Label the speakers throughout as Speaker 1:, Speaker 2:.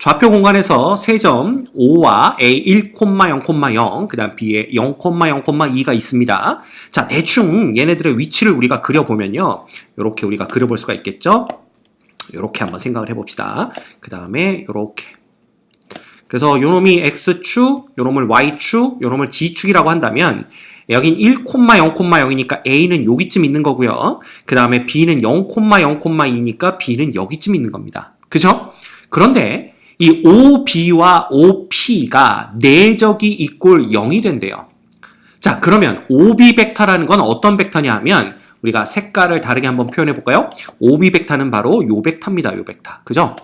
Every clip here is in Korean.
Speaker 1: 좌표 공간에서 세 점 O와 A 1,0,0, 그 다음 B에 0,0,2가 있습니다. 자, 대충 얘네들의 위치를 우리가 그려보면요. 이렇게 우리가 그려볼 수가 있겠죠? 이렇게 한번 생각을 해봅시다. 그 다음에 이렇게. 그래서 요놈이 X축, 요놈을 Y축, 요놈을 G축이라고 한다면 여긴 1,0,0이니까 A는 여기쯤 있는 거고요. 그 다음에 B는 0,0,2니까 B는 여기쯤 있는 겁니다. 그죠? 그런데 이 OB와 OP가 내적이 이꼴 0이 된대요. 자, 그러면 OB 벡터라는 건 어떤 벡터냐 하면 우리가 색깔을 다르게 한번 표현해 볼까요? OB 벡터는 바로 요 벡터입니다. 요 벡터. 그죠?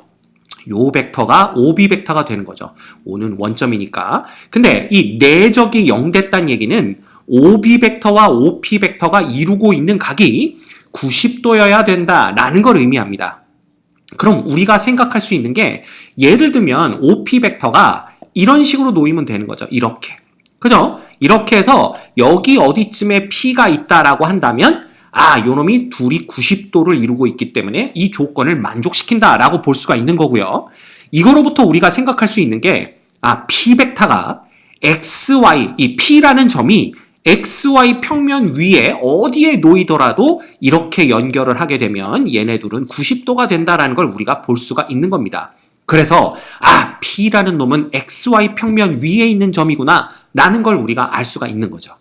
Speaker 1: 요 벡터가 OB 벡터가 되는 거죠. O는 원점이니까. 근데 이 내적이 0 됐다는 얘기는 OB 벡터와 OP 벡터가 이루고 있는 각이 90도여야 된다라는 걸 의미합니다. 그럼 우리가 생각할 수 있는 게 예를 들면 OP 벡터가 이런 식으로 놓이면 되는 거죠. 이렇게. 그죠? 이렇게 해서 여기 어디쯤에 P가 있다라고 한다면 요놈이 둘이 90도를 이루고 있기 때문에 이 조건을 만족시킨다라고 볼 수가 있는 거고요. 이거로부터 우리가 생각할 수 있는 게 P 벡터가 XY, 이 P라는 점이 XY 평면 위에 어디에 놓이더라도 이렇게 연결을 하게 되면 얘네들은 90도가 된다라는 걸 우리가 볼 수가 있는 겁니다. 그래서 P라는 놈은 XY 평면 위에 있는 점이구나 라는 걸 우리가 알 수가 있는 거죠.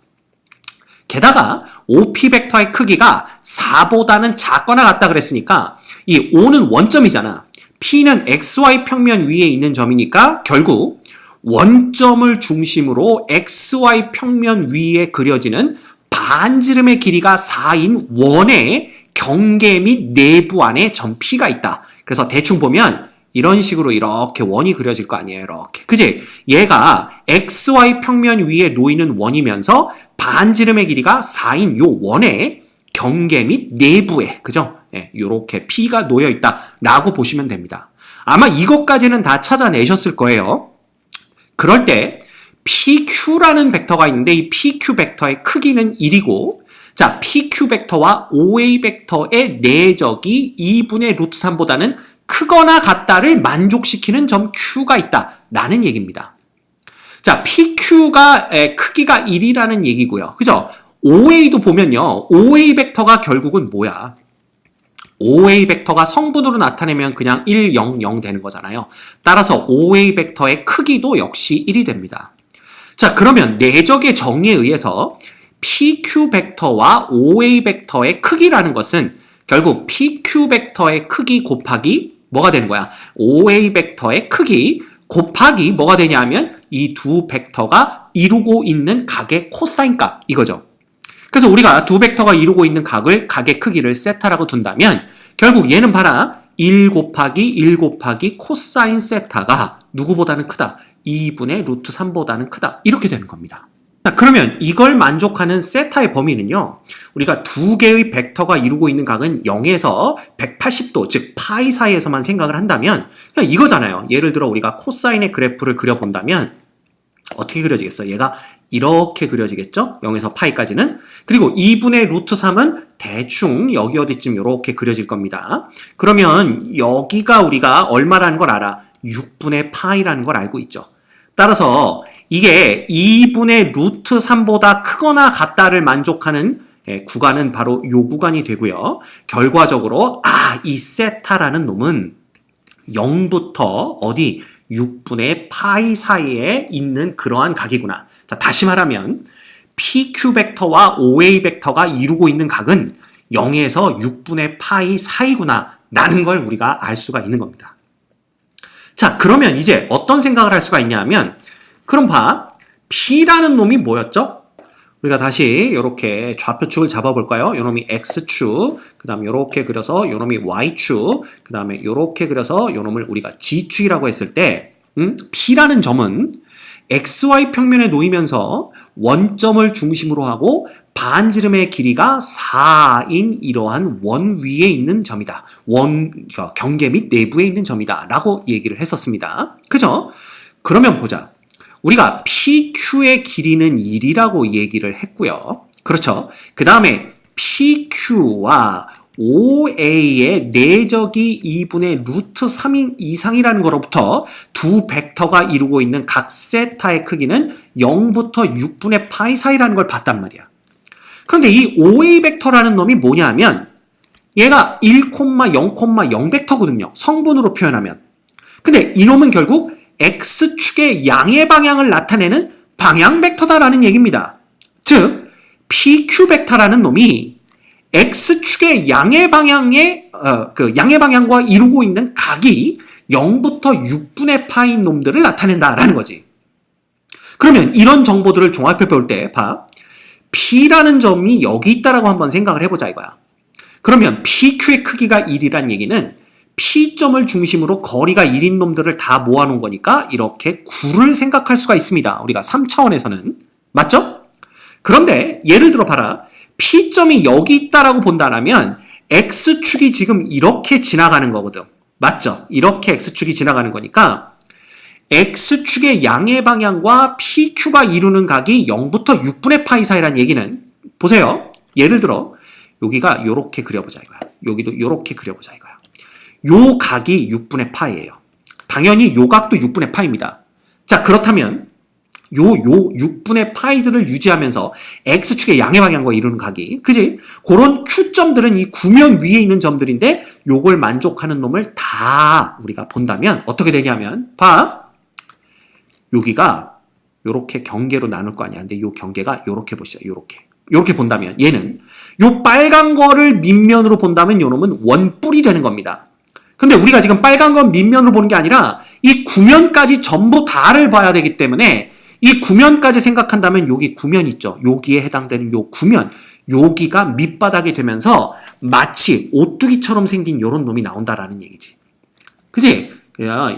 Speaker 1: 게다가 OP 벡터의 크기가 4보다는 작거나 같다 그랬으니까 이 O는 원점이잖아. P는 XY 평면 위에 있는 점이니까 결국 원점을 중심으로 XY 평면 위에 그려지는 반지름의 길이가 4인 원의 경계 및 내부 안에 점 P가 있다. 그래서 대충 보면 이런 식으로 이렇게 원이 그려질 거 아니에요. 이렇게. 그지? 얘가 XY 평면 위에 놓이는 원이면서 반지름의 길이가 4인 요 원의 경계 및 내부에, 그죠? 네, 요렇게 P가 놓여 있다라고 보시면 됩니다. 아마 이것까지는 다 찾아내셨을 거예요. 그럴 때 PQ라는 벡터가 있는데 이 PQ 벡터의 크기는 1이고 자, PQ 벡터와 OA 벡터의 내적이 2분의 루트 3보다는 크거나 같다를 만족시키는 점 Q가 있다라는 얘기입니다. 자, PQ가 크기가 1이라는 얘기고요. 그죠? OA도 보면요. OA 벡터가 결국은 뭐야? OA 벡터가 성분으로 나타내면 그냥 1, 0, 0 되는 거잖아요. 따라서 OA 벡터의 크기도 역시 1이 됩니다. 자, 그러면 내적의 정의에 의해서 PQ 벡터와 OA 벡터의 크기라는 것은 결국 PQ 벡터의 크기 곱하기 뭐가 되는 거야? OA 벡터의 크기 곱하기 뭐가 되냐 하면 이 두 벡터가 이루고 있는 각의 코사인 값 이거죠. 그래서 우리가 두 벡터가 이루고 있는 각의 크기를 세타라고 둔다면 결국 얘는 봐라. 1 곱하기 1 곱하기 코사인 세타가 누구보다는 크다. 2분의 루트 3보다는 크다. 이렇게 되는 겁니다. 자, 그러면 이걸 만족하는 세타의 범위는요. 우리가 두 개의 벡터가 이루고 있는 각은 0에서 180도, 즉 파이 사이에서만 생각을 한다면 그냥 이거잖아요. 예를 들어 우리가 코사인의 그래프를 그려본다면 어떻게 그려지겠어? 얘가 이렇게 그려지겠죠? 0에서 파이까지는. 그리고 2분의 루트 3은 대충 여기 어디쯤 이렇게 그려질 겁니다. 그러면 여기가 우리가 얼마라는 걸 알아? 6분의 파이라는 걸 알고 있죠. 따라서 이게 2분의 루트 3보다 크거나 같다를 만족하는 구간은 바로 이 구간이 되고요. 결과적으로 이 세타라는 놈은 0부터 어디 6분의 파이 사이에 있는 그러한 각이구나. 자, 다시 말하면 PQ 벡터와 OA 벡터가 이루고 있는 각은 0에서 6분의 파이 사이구나 라는 걸 우리가 알 수가 있는 겁니다. 자, 그러면 이제 어떤 생각을 할 수가 있냐 하면 그럼 봐. P라는 놈이 뭐였죠? 우리가 다시 이렇게 좌표축을 잡아볼까요? 요놈이 X축, 그 다음에 이렇게 그려서 요놈이 Y축, 그 다음에 이렇게 그려서 요놈을 우리가 G축이라고 했을 때 P라는 점은 XY 평면에 놓이면서 원점을 중심으로 하고 반지름의 길이가 4인 이러한 원 위에 있는 점이다. 경계 및 내부에 있는 점이다. 라고 얘기를 했었습니다. 그죠? 그러면 보자. 우리가 PQ의 길이는 1이라고 얘기를 했고요. 그렇죠? 그 다음에 PQ와 OA의 내적이 2분의 루트 3 이상이라는 거로부터 두 벡터가 이루고 있는 각 세타의 크기는 0부터 6분의 파이 사이라는 걸 봤단 말이야. 그런데 이 OA 벡터라는 놈이 뭐냐 하면 얘가 1,0,0 벡터거든요. 성분으로 표현하면. 근데 이놈은 결국 X축의 양의 방향을 나타내는 방향 벡터다라는 얘기입니다. 즉 PQ 벡터라는 놈이 X축의 양의 양의 방향과 이루고 있는 각이 0부터 6분의 파인 놈들을 나타낸다라는 거지. 그러면 이런 정보들을 종합해 볼 때 봐. P라는 점이 여기 있다라고 한번 생각을 해보자 이거야. 그러면 PQ의 크기가 1이란 얘기는 P점을 중심으로 거리가 1인 놈들을 다 모아놓은 거니까 이렇게 9를 생각할 수가 있습니다. 우리가 3차원에서는. 맞죠? 그런데 예를 들어 봐라. P점이 여기 있다라고 본다면 X축이 지금 이렇게 지나가는 거거든. 맞죠? 이렇게 X축이 지나가는 거니까 X축의 양의 방향과 PQ가 이루는 각이 0부터 6분의 파이 사이라는 얘기는 보세요. 예를 들어 여기가 요렇게 그려보자 이거야. 여기도 요렇게 그려보자 이거야. 요 각이 6분의 파이예요. 당연히 요 각도 6분의 파이입니다. 자, 그렇다면 요 6분의 파이들을 유지하면서 X축의 양의 방향과 이루는 각이, 그지? 그런 Q점들은 이 구면 위에 있는 점들인데 요걸 만족하는 놈을 다 우리가 본다면 어떻게 되냐면 봐. 여기가 요렇게 경계로 나눌 거 아니야. 근데 요 경계가 요렇게 보시죠. 요렇게 본다면 얘는 요 빨간 거를 밑면으로 본다면 요 놈은 원뿔이 되는 겁니다. 근데 우리가 지금 빨간 건 밑면으로 보는 게 아니라 이 구면까지 전부 다를 봐야 되기 때문에 이 구면까지 생각한다면 여기 구면 있죠. 여기에 해당되는 요 구면, 여기가 밑바닥이 되면서 마치 오뚜기처럼 생긴 요런 놈이 나온다라는 얘기지. 그치?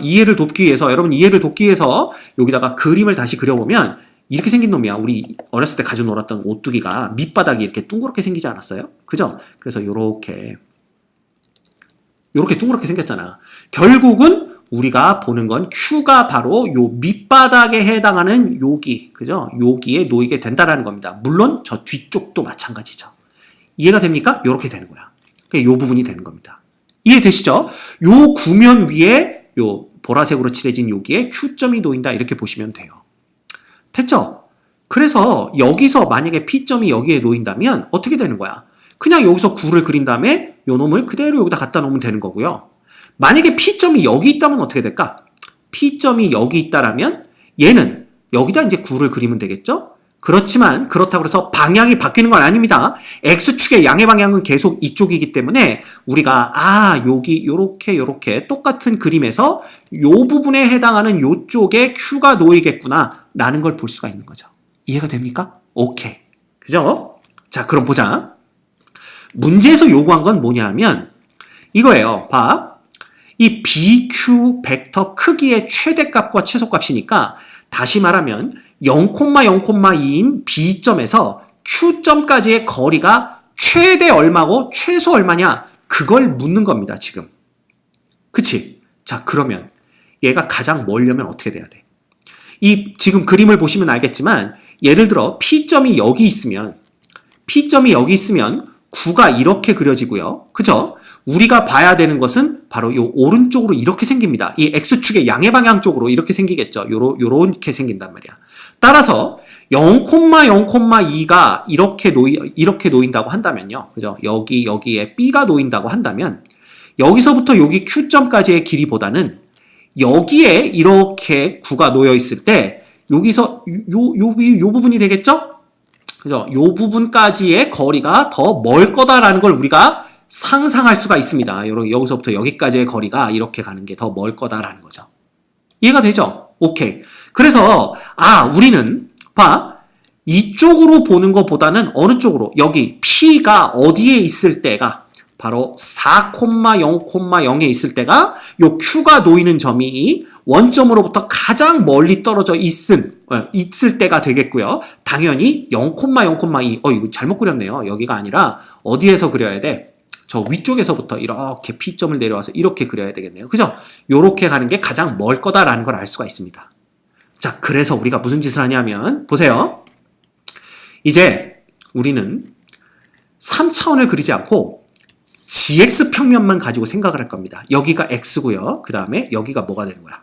Speaker 1: 이해를 돕기 위해서, 여러분 이해를 돕기 위해서 여기다가 그림을 다시 그려보면 이렇게 생긴 놈이야. 우리 어렸을 때 가지고 놀았던 오뚜기가 밑바닥이 이렇게 둥그렇게 생기지 않았어요? 그죠? 그래서 요렇게 둥그렇게 생겼잖아. 결국은 우리가 보는 건 Q가 바로 요 밑바닥에 해당하는 여기, 그죠? 여기에 놓이게 된다라는 겁니다. 물론 저 뒤쪽도 마찬가지죠. 이해가 됩니까? 요렇게 되는 거야. 요 부분이 되는 겁니다. 이해되시죠? 요 구면 위에 요 보라색으로 칠해진 여기에 Q점이 놓인다 이렇게 보시면 돼요. 됐죠? 그래서 여기서 만약에 P점이 여기에 놓인다면 어떻게 되는 거야? 그냥 여기서 9를 그린 다음에 요 놈을 그대로 여기다 갖다 놓으면 되는 거고요. 만약에 P점이 여기 있다면 어떻게 될까? P점이 여기 있다라면 얘는 여기다 이제 9를 그리면 되겠죠? 그렇지만 그렇다고 해서 방향이 바뀌는 건 아닙니다. X축의 양의 방향은 계속 이쪽이기 때문에 우리가 여기 요렇게 똑같은 그림에서 요 부분에 해당하는 요쪽에 Q가 놓이겠구나 라는 걸 볼 수가 있는 거죠. 이해가 됩니까? 오케이. 그죠? 자, 그럼 보자. 문제에서 요구한 건 뭐냐 하면 이거예요. 봐. 이 BQ 벡터 크기의 최대값과 최소값이니까 다시 말하면 0,0,2인 B점에서 Q점까지의 거리가 최대 얼마고 최소 얼마냐 그걸 묻는 겁니다. 지금. 그치? 자, 그러면 얘가 가장 멀려면 어떻게 돼야 돼? 이 지금 그림을 보시면 알겠지만 예를 들어 P점이 여기 있으면 9가 이렇게 그려지고요. 그죠? 우리가 봐야 되는 것은 바로 요 오른쪽으로 이렇게 생깁니다. 이 X축의 양의 방향 쪽으로 이렇게 생기겠죠. 요렇게 생긴단 말이야. 따라서 0,0,2가 이렇게 놓인다고 한다면요. 그죠? 여기에 B가 놓인다고 한다면 여기서부터 여기 Q점까지의 길이보다는 여기에 이렇게 9가 놓여 있을 때 여기서 요 부분이 되겠죠? 그죠? 요 부분까지의 거리가 더 멀 거다라는 걸 우리가 상상할 수가 있습니다. 여기서부터 여기까지의 거리가 이렇게 가는 게 더 멀 거다라는 거죠. 이해가 되죠? 오케이. 그래서 우리는 봐. 이쪽으로 보는 것보다는 어느 쪽으로 여기 P가 어디에 있을 때가 바로 4,0,0에 있을 때가 요 Q가 놓이는 점이 원점으로부터 가장 멀리 떨어져 있을 때가 되겠고요. 당연히 0,0,2 이거 잘못 그렸네요. 여기가 아니라 어디에서 그려야 돼? 저 위쪽에서부터 이렇게 P점을 내려와서 이렇게 그려야 되겠네요. 그죠? 요렇게 가는 게 가장 멀 거다라는 걸 알 수가 있습니다. 자, 그래서 우리가 무슨 짓을 하냐면 보세요. 이제 우리는 3차원을 그리지 않고 gx 평면만 가지고 생각을 할 겁니다. 여기가 x고요. 그 다음에 여기가 뭐가 되는 거야?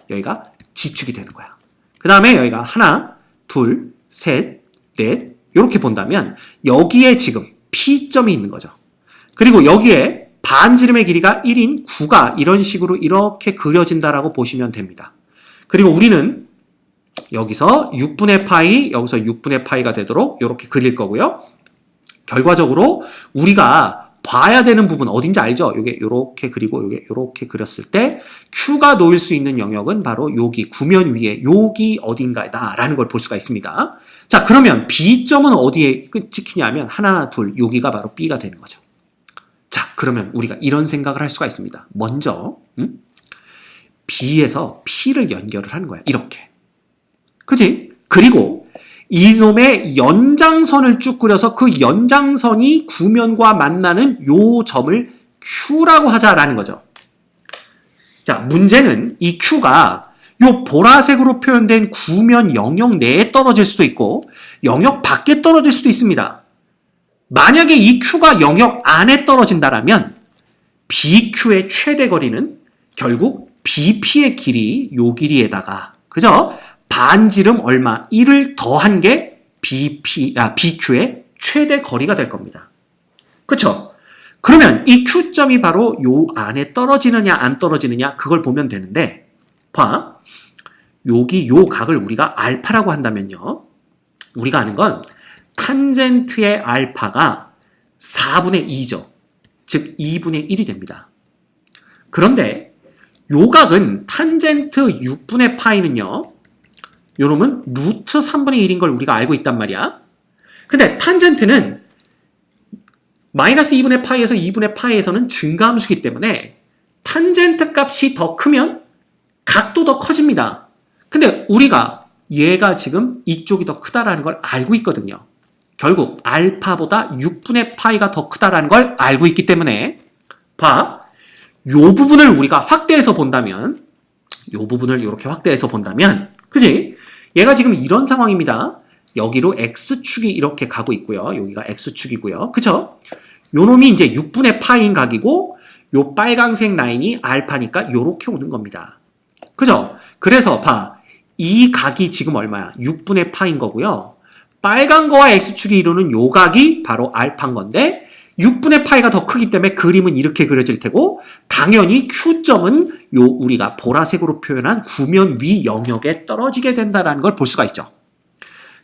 Speaker 1: 여기가 g축이 되는 거야. 그 다음에 여기가 하나, 둘, 셋, 넷 이렇게 본다면 여기에 지금 P점이 있는 거죠. 그리고 여기에 반지름의 길이가 1인 9가 이런 식으로 이렇게 그려진다라고 보시면 됩니다. 그리고 우리는 여기서 6분의 파이, 여기서 6분의 파이가 되도록 이렇게 그릴 거고요. 결과적으로 우리가 봐야 되는 부분 어딘지 알죠? 요게 요렇게 그리고 요게 요렇게 그렸을 때 Q가 놓일 수 있는 영역은 바로 여기 구면 위에 여기 어딘가다 라는 걸 볼 수가 있습니다. 자, 그러면 B점은 어디에 찍히냐면 하나, 둘, 여기가 바로 B가 되는 거죠. 자, 그러면 우리가 이런 생각을 할 수가 있습니다. 먼저 B에서 P를 연결을 하는 거야. 이렇게. 그치? 그리고 이놈의 연장선을 쭉 그려서 그 연장선이 구면과 만나는 요 점을 Q라고 하자라는 거죠. 자, 문제는 이 Q가 요 보라색으로 표현된 구면 영역 내에 떨어질 수도 있고 영역 밖에 떨어질 수도 있습니다. 만약에 이 Q가 영역 안에 떨어진다라면 BQ의 최대 거리는 결국 BP의 길이 요 길이에다가 그죠? 반지름 얼마 1을 더한 게 BQ의 최대 거리가 될 겁니다. 그렇죠? 그러면 이 Q점이 바로 요 안에 떨어지느냐 안 떨어지느냐 그걸 보면 되는데 봐. 여기 요 각을 우리가 알파라고 한다면요. 우리가 아는 건 탄젠트의 알파가 4분의 2죠. 즉 2분의 1이 됩니다. 그런데 요 각은 탄젠트 6분의 파이는요. 요놈은 루트 3분의 1인 걸 우리가 알고 있단 말이야. 근데 탄젠트는 마이너스 2분의 파이에서 2분의 파이에서는 증가함수기 때문에 탄젠트 값이 더 크면 각도 더 커집니다. 근데 우리가 얘가 지금 이쪽이 더 크다라는 걸 알고 있거든요. 결국 알파보다 6분의 파이가 더 크다라는 걸 알고 있기 때문에 봐. 요 부분을 우리가 확대해서 본다면 요 부분을 이렇게 확대해서 본다면 그지? 얘가 지금 이런 상황입니다. 여기로 X축이 이렇게 가고 있고요. 여기가 X축이고요. 그쵸? 요 놈이 이제 6분의 파이인 각이고 요 빨강색 라인이 알파니까 요렇게 오는 겁니다. 그죠? 그래서 봐. 이 각이 지금 얼마야? 6분의 파인 거고요. 빨간 거와 X축이 이루는 요 각이 바로 알파인 건데 6분의 파이가 더 크기 때문에 그림은 이렇게 그려질 테고 당연히 Q점은 요 우리가 보라색으로 표현한 구면 위 영역에 떨어지게 된다는 걸 볼 수가 있죠.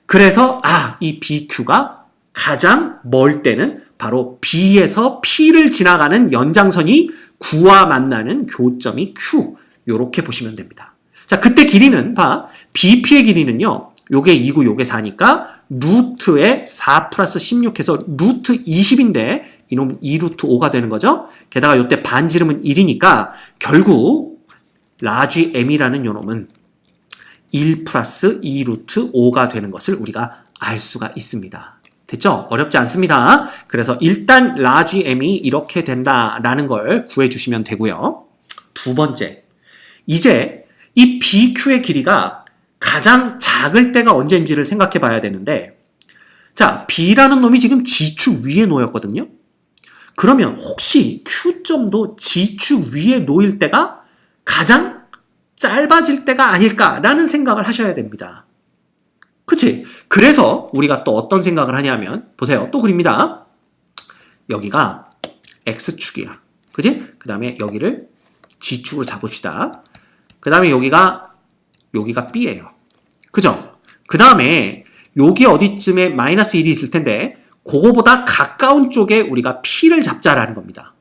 Speaker 1: 그래서 이 BQ가 가장 멀 때는 바로 B에서 P를 지나가는 연장선이 9와 만나는 교점이 Q 요렇게 보시면 됩니다. 자, 그때 길이는 BP의 길이는요. 요게 2고 요게 4니까 루트에 4 플러스 16 해서 루트 20인데 이놈 2루트 5가 되는 거죠. 게다가 요때 반지름은 1이니까 결국 라지 M이라는 요놈은 1 플러스 2루트 5가 되는 것을 우리가 알 수가 있습니다. 됐죠? 어렵지 않습니다. 그래서 일단 라지 M이 이렇게 된다라는 걸 구해주시면 되고요. 두 번째, 이제 이 BQ의 길이가 가장 작을 때가 언제인지를 생각해 봐야 되는데 자, B라는 놈이 지금 G축 위에 놓였거든요. 그러면 혹시 Q점도 G축 위에 놓일 때가 가장 짧아질 때가 아닐까라는 생각을 하셔야 됩니다. 그치? 그래서 우리가 또 어떤 생각을 하냐면 보세요. 또 그립니다. 여기가 X축이야. 그치? 그 다음에 여기를 G축으로 잡읍시다. 그 다음에 여기가 B예요. 그죠? 그 다음에 여기 어디쯤에 마이너스 1이 있을 텐데 그거보다 가까운 쪽에 우리가 P를 잡자라는 겁니다.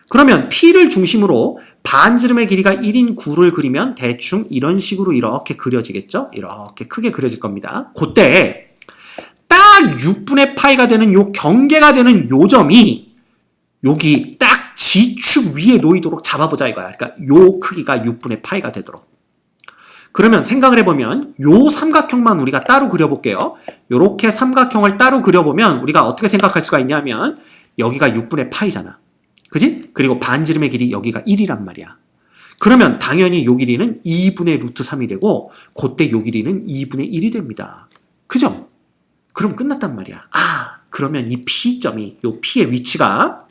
Speaker 1: 그러면 P를 중심으로 반지름의 길이가 1인 9를 그리면 대충 이런 식으로 이렇게 그려지겠죠? 이렇게 크게 그려질 겁니다. 그때 딱 6분의 파이가 되는 요 경계가 되는 요 점이 여기 딱 G축 위에 놓이도록 잡아보자 이거야. 그러니까 요 크기가 6분의 파이가 되도록. 그러면 생각을 해보면 요 삼각형만 우리가 따로 그려볼게요. 요렇게 삼각형을 따로 그려보면 우리가 어떻게 생각할 수가 있냐면 여기가 6분의 파이잖아. 그지? 그리고 반지름의 길이 여기가 1이란 말이야. 그러면 당연히 요 길이는 2분의 루트 3이 되고 그때 요 길이는 2분의 1이 됩니다. 그죠? 그럼 끝났단 말이야. 그러면 이 P점이 요 P의 위치가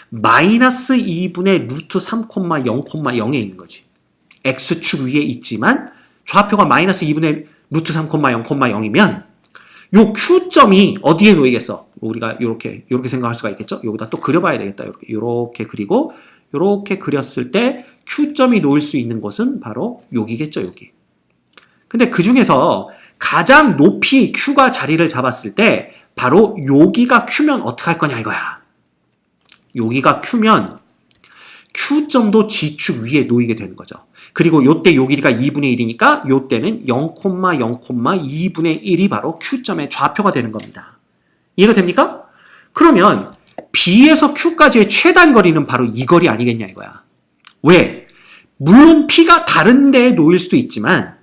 Speaker 1: 마이너스 2분의 루트 3,0,0,0에 있는 거지. x축 위에 있지만 좌표가 마이너스 2분의 루트 3,0,0,0이면 요 Q점이 어디에 놓이겠어? 우리가 요렇게 생각할 수가 있겠죠? 여기다 또 그려봐야 되겠다. 요렇게 그리고 요렇게 그렸을 때 Q점이 놓일 수 있는 곳은 바로 여기겠죠, 여기. 근데 그 중에서 가장 높이 Q가 자리를 잡았을 때 바로 여기가 Q면 어떡할 거냐 이거야. 여기가 Q면 Q점도 G축 위에 놓이게 되는 거죠. 그리고 요때 요 길이가 2분의 1이니까 요때는 0,0,2분의 1이 바로 Q점의 좌표가 되는 겁니다. 이해가 됩니까? 그러면 B에서 Q까지의 최단 거리는 바로 이 거리 아니겠냐 이거야. 왜? 물론 P가 다른 데에 놓일 수도 있지만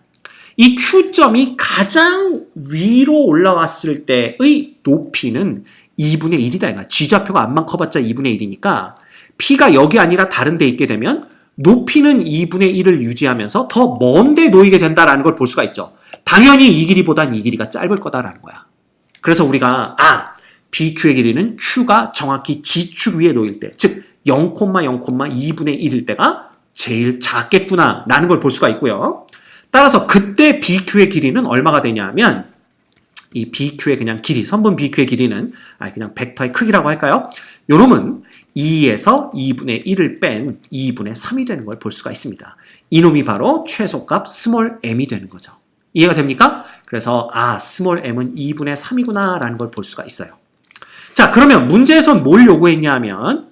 Speaker 1: 이 Q점이 가장 위로 올라왔을 때의 높이는 2분의 1이다. 이거야. G좌표가 앞만 커봤자 2분의 1이니까 P가 여기 아니라 다른 데 있게 되면 높이는 2분의 1을 유지하면서 더 먼 데 놓이게 된다라는 걸 볼 수가 있죠. 당연히 이 길이보단 이 길이가 짧을 거다라는 거야. 그래서 우리가 BQ의 길이는 Q가 정확히 G축 위에 놓일 때, 즉 0,0,2분의 1일 때가 제일 작겠구나 라는 걸 볼 수가 있고요. 따라서 그때 BQ의 길이는 얼마가 되냐 하면 이 BQ의 그냥 길이, 선분 BQ의 길이는 그냥 벡터의 크기라고 할까요? 요놈은 2에서 2분의 1을 뺀 2분의 3이 되는 걸 볼 수가 있습니다. 이놈이 바로 최소값 스몰 m이 되는 거죠. 이해가 됩니까? 그래서 스몰 m은 2분의 3이구나 라는 걸 볼 수가 있어요. 자, 그러면 문제에선 뭘 요구했냐 하면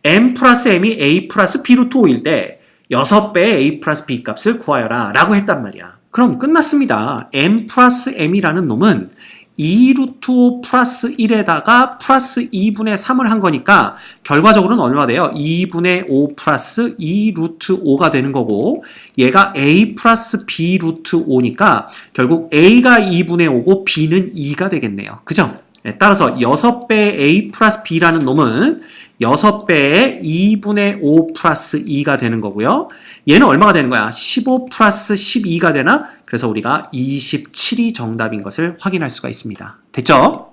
Speaker 1: m 플러스 m이 a 플러스 b 루트 5일 때 6배의 a 플러스 b 값을 구하여라 라고 했단 말이야. 그럼 끝났습니다. m 플러스 m이라는 놈은 2 루트 5 플러스 1에다가 플러스 2분의 3을 한 거니까 결과적으로는 얼마 돼요? 2분의 5 플러스 2 루트 5가 되는 거고 얘가 a 플러스 b 루트 5니까 결국 a가 2분의 5고 b는 2가 되겠네요. 그죠? 따라서 6배의 a 플러스 b라는 놈은 6배의 2분의 5 플러스 2가 되는 거고요. 얘는 얼마가 되는 거야? 15 플러스 12가 되나? 그래서 우리가 27이 정답인 것을 확인할 수가 있습니다. 됐죠?